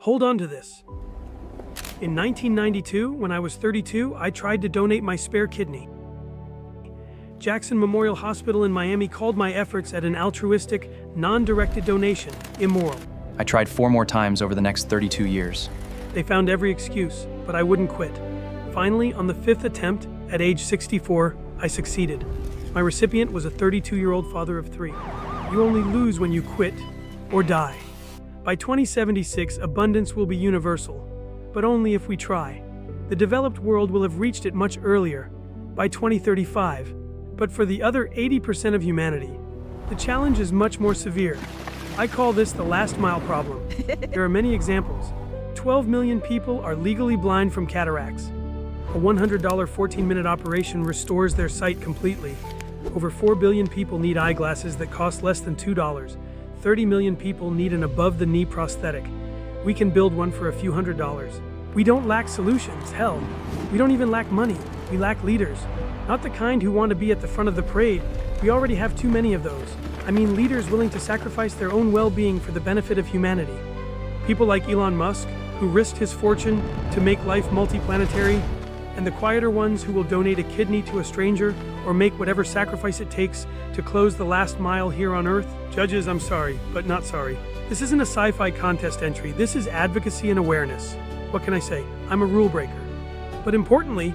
Hold on to this. In 1992, when I was 32, I tried to donate my spare kidney. Jackson Memorial Hospital in Miami called my efforts at an altruistic, non-directed donation immoral. I tried 4 more times over the next 32 years. They found every excuse, but I wouldn't quit. Finally, on the 5th attempt, at age 64, I succeeded. My recipient was a 32-year-old father of 3. You only lose when you quit or die. By 2076, abundance will be universal, but only if we try. The developed world will have reached it much earlier, by 2035. But for the other 80% of humanity, the challenge is much more severe. I call this the last mile problem. There are many examples. 12 million people are legally blind from cataracts. A $100 14-minute operation restores their sight completely. Over 4 billion people need eyeglasses that cost less than $2. 30 million people need an above-the-knee prosthetic. We can build one for a few $100s. We don't lack solutions, hell. We don't even lack money. We lack leaders. Not the kind who want to be at the front of the parade. We already have too many of those. I mean leaders willing to sacrifice their own well-being for the benefit of humanity. People like Elon Musk, who risked his fortune to make life multiplanetary, and the quieter ones who will donate a kidney to a stranger or make whatever sacrifice it takes to close the last mile here on Earth. Judges, I'm sorry, but not sorry. This isn't a sci-fi contest entry. This is advocacy and awareness. What can I say? I'm a rule breaker. But importantly,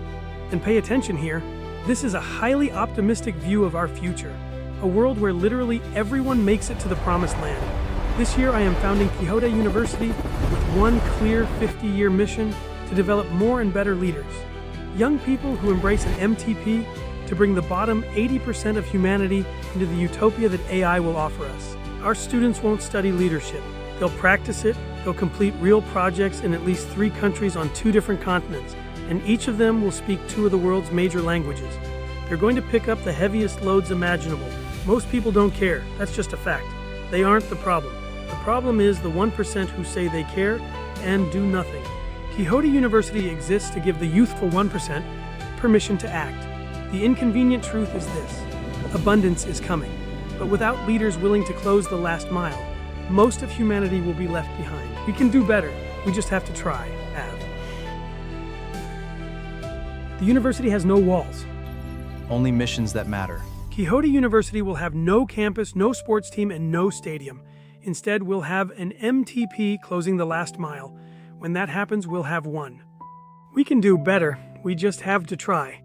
and pay attention here, this is a highly optimistic view of our future, a world where literally everyone makes it to the promised land. This year I am founding Quixote University with one clear 50-year mission to develop more and better leaders. Young people who embrace an MTP to bring the bottom 80% of humanity into the utopia that AI will offer us. Our students won't study leadership. They'll practice it, they'll complete real projects in at least 3 countries on 2 different continents, and each of them will speak 2 of the world's major languages. They're going to pick up the heaviest loads imaginable. Most people don't care, that's just a fact. They aren't the problem. The problem is the 1% who say they care and do nothing. Quixote University exists to give the youthful 1% permission to act. The inconvenient truth is this: abundance is coming. But without leaders willing to close the last mile, most of humanity will be left behind. We can do better. We just have to try. The university has no walls. Only missions that matter. Quixote University will have no campus, no sports team, and no stadium. Instead, we'll have an MTP closing the last mile. When that happens, we'll have one. We can do better. We just have to try.